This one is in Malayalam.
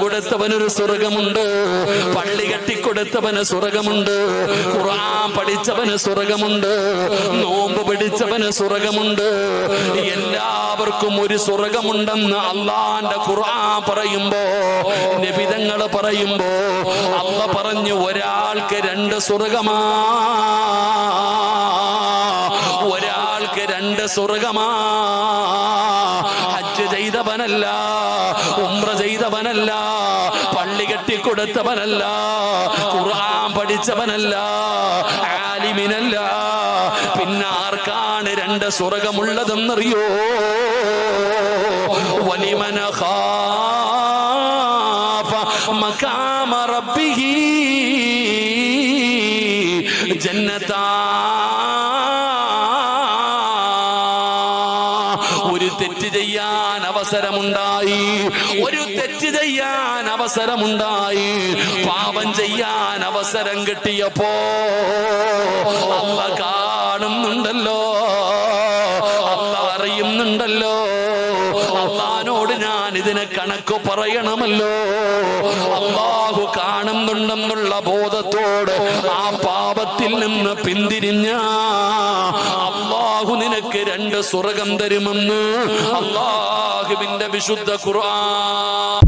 കൊടുത്തവനൊരു സ്വർഗമുണ്ട്, പള്ളി കെട്ടിക്കൊടുത്തവന് സ്വർഗമുണ്ട്, ഖുർആൻ പഠിച്ചവന് സ്വർഗമുണ്ട്, നോമ്പ് പിടിച്ചവന് സ്വർഗമുണ്ട്. എല്ലാവർക്കും ഒരു സ്വർഗമുണ്ടെന്ന് അള്ളാന്റെ ഖുർആൻ പറയുമ്പോ, നബിതങ്ങൾ പറയുമ്പോ അള്ളാ പറഞ്ഞു ഒരാൾക്ക് 2 സ്വർഗമാ, ഒരാൾക്ക് 2 സ്വർഗമാ. ഹജ്ജ് ചെയ്തവനല്ല, ഉംറ ചെയ്തവനല്ല, പള്ളി കെട്ടിക്കൊടുത്തവനല്ല, ഖുർആൻ പഠിച്ചവനല്ല, ആലിമിനല്ല, പിന്നെ ആർക്കാണ് 2 സ്വർഗമുള്ളതെന്നറിയോ? വലിമന ഖാഫ മഖാമ റബ്ബിഹി ജന്നതാ. ഒരു തെറ്റ് ചെയ്യാൻ അവസരമുണ്ടായി, ഒരു തെറ്റ് ചെയ്യാൻ അവസരമുണ്ടായി, പാപം ചെയ്യാൻ അവസരം കിട്ടിയപ്പോ അല്ലാഹ് കാണുന്നുണ്ടല്ലോ, അല്ലാഹ് അറിയുന്നുണ്ടല്ലോ, അല്ലാഹുവോട് ഞാൻ ഇതിന് കണക്ക് പറയണമല്ലോ. അല്ലാഹു കാണുന്നുണ്ടെന്നുള്ള ബോധത്തോടെ ആ പാപത്തിൽ നിന്ന് പിന്തിരിഞ്ഞ അല്ലാഹു നിനക്ക് 2 സ്വർഗം തരുമെന്ന് അല്ലാഹുവിന്റെ വിശുദ്ധ ഖുർആൻ.